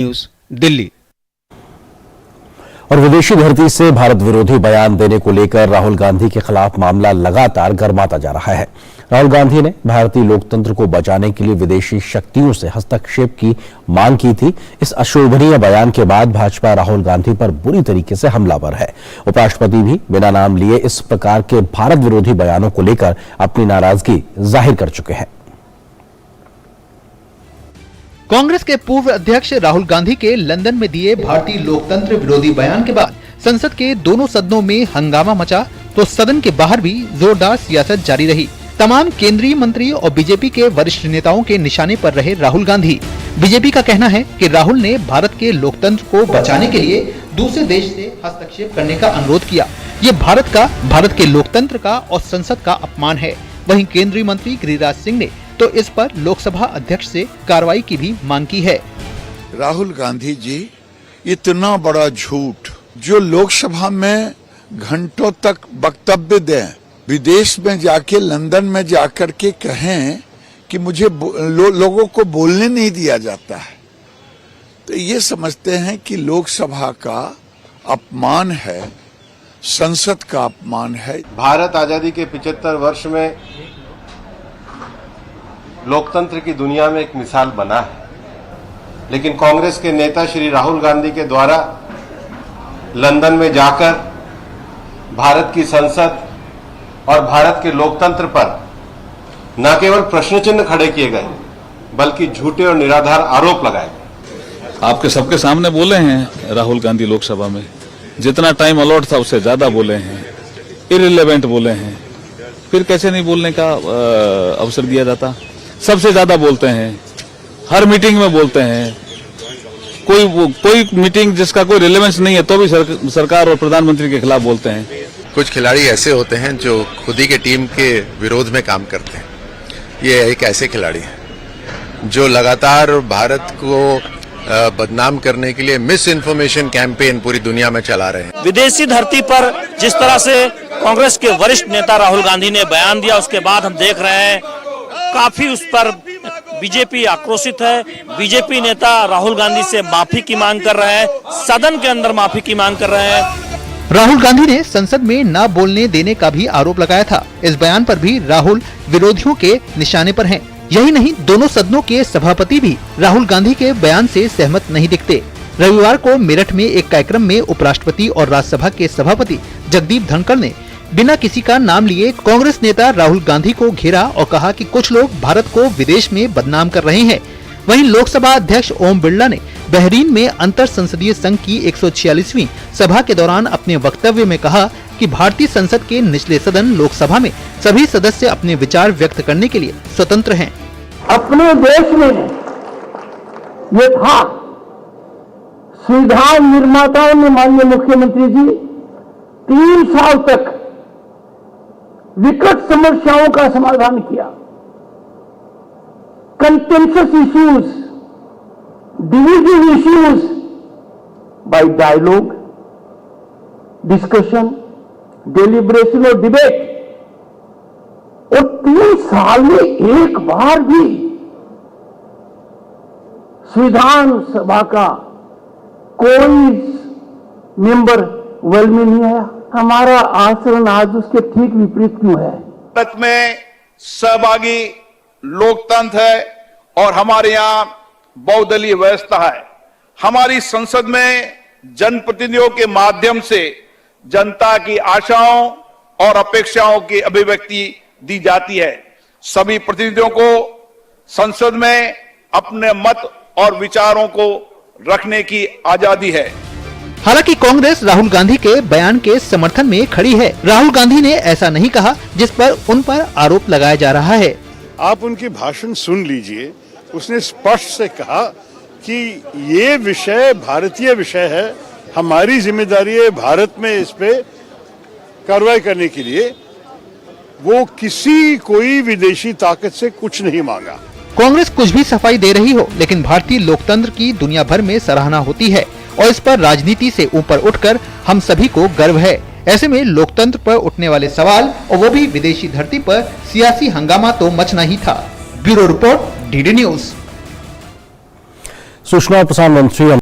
News Delhi. और विदेशी धरती से भारत विरोधी बयान देने को लेकर राहुल गांधी के खिलाफ मामला लगातार गर्माता जा रहा है। राहुल गांधी ने भारतीय लोकतंत्र को बचाने के लिए विदेशी शक्तियों से हस्तक्षेप की मांग की थी। इस अशोभनीय बयान के बाद भाजपा राहुल गांधी पर बुरी तरीके से हमलावर है। उपराष्ट्रपति भी बिना नाम लिए इस प्रकार के भारत विरोधी बयानों को लेकर अपनी नाराजगी जाहिर कर चुके हैं। कांग्रेस के पूर्व अध्यक्ष राहुल गांधी के लंदन में दिए भारतीय लोकतंत्र विरोधी बयान के बाद संसद के दोनों सदनों में हंगामा मचा तो सदन के बाहर भी जोरदार सियासत जारी रही। तमाम केंद्रीय मंत्री और बीजेपी के वरिष्ठ नेताओं के निशाने पर रहे राहुल गांधी। बीजेपी का कहना है कि राहुल ने भारत के लोकतंत्र को बचाने के लिए दूसरे देश से हस्तक्षेप करने का अनुरोध किया। ये भारत के लोकतंत्र का और संसद का अपमान है। वहीं केंद्रीय मंत्री गिरिराज सिंह ने तो इस पर लोकसभा अध्यक्ष से कार्रवाई की भी मांग की है। राहुल गांधी जी इतना बड़ा झूठ जो लोकसभा में घंटों तक वक्तव्य दें, विदेश में जाके लंदन में जाकर के कहें कि मुझे लोगों को बोलने नहीं दिया जाता है, तो ये समझते हैं कि लोकसभा का अपमान है, संसद का अपमान है। भारत आजादी के 75 वर्ष में लोकतंत्र की दुनिया में एक मिसाल बना है, लेकिन कांग्रेस के नेता श्री राहुल गांधी के द्वारा लंदन में जाकर भारत की संसद और भारत के लोकतंत्र पर न केवल प्रश्न चिन्ह खड़े किए गए बल्कि झूठे और निराधार आरोप लगाए गए। आपके सबके सामने बोले हैं राहुल गांधी लोकसभा में, जितना टाइम अलॉट था उससे ज्यादा बोले हैं, इररिलेवेंट बोले हैं। फिर कैसे नहीं बोलने का अवसर दिया जाता? सबसे ज्यादा बोलते हैं, हर मीटिंग में बोलते हैं। कोई मीटिंग जिसका कोई रिलेवेंस नहीं है तो भी सरकार और प्रधानमंत्री के खिलाफ बोलते हैं। कुछ खिलाड़ी ऐसे होते हैं जो खुद ही के टीम के विरोध में काम करते हैं। ये एक ऐसे खिलाड़ी हैं जो लगातार भारत को बदनाम करने के लिए मिस इन्फॉर्मेशन कैंपेन पूरी दुनिया में चला रहे हैं। विदेशी धरती पर जिस तरह से कांग्रेस के वरिष्ठ नेता राहुल गांधी ने बयान दिया, उसके बाद हम देख रहे हैं काफी उस पर बीजेपी आक्रोशित है। बीजेपी नेता राहुल गांधी से माफी की मांग कर रहे हैं, सदन के अंदर माफी की मांग कर रहे हैं। राहुल गांधी ने संसद में न बोलने देने का भी आरोप लगाया था। इस बयान पर भी राहुल विरोधियों के निशाने पर हैं। यही नहीं, दोनों सदनों के सभापति भी राहुल गांधी के बयान से सहमत नहीं दिखते। रविवार को मेरठ में एक कार्यक्रम में उपराष्ट्रपति और राज्यसभा के सभापति जगदीप धनखड़ ने बिना किसी का नाम लिए कांग्रेस नेता राहुल गांधी को घेरा और कहा कि कुछ लोग भारत को विदेश में बदनाम कर रहे हैं। वहीं लोकसभा अध्यक्ष ओम बिरला ने बहरीन में अंतर संसदीय संघ की 146वीं सभा के दौरान अपने वक्तव्य में कहा कि भारतीय संसद के निचले सदन लोकसभा में सभी सदस्य अपने विचार व्यक्त करने के लिए स्वतंत्र हैं। अपने देश में ये था, संविधान निर्माताओं ने माननीय मुख्यमंत्री जी 3 साल तक विकट समस्याओं का समाधान किया। Contentious issues, divisive issues by dialogue, discussion, deliberation और डिबेट। और 3 साल में एक बार भी संविधान सभा का कोई मेंबर वेल में नहीं आया। हमारा आचरण आज उसके ठीक विपरीत क्यों है? भारत में सहभागी लोकतंत्र है और हमारे यहाँ बहुदलीय व्यवस्था है। हमारी संसद में जनप्रतिनिधियों के माध्यम से जनता की आशाओं और अपेक्षाओं की अभिव्यक्ति दी जाती है। सभी प्रतिनिधियों को संसद में अपने मत और विचारों को रखने की आजादी है। हालांकि कांग्रेस राहुल गांधी के बयान के समर्थन में खड़ी है। राहुल गांधी ने ऐसा नहीं कहा जिस पर उन पर आरोप लगाया जा रहा है। आप उनकी भाषण सुन लीजिए। उसने स्पष्ट से कहा कि ये विषय भारतीय विषय है, हमारी जिम्मेदारी है भारत में इस पे कार्रवाई करने के लिए। वो कोई विदेशी ताकत से कुछ नहीं मांगा। कांग्रेस कुछ भी सफाई दे रही हो, लेकिन भारतीय लोकतंत्र की दुनिया भर में सराहना होती है और इस पर राजनीति से ऊपर उठकर हम सभी को गर्व है। ऐसे में लोकतंत्र पर उठने वाले सवाल और वो भी विदेशी धरती पर सियासी हंगामा तो मचना ही था। Bureau report, DD news. सूचना और प्रसारण मंत्री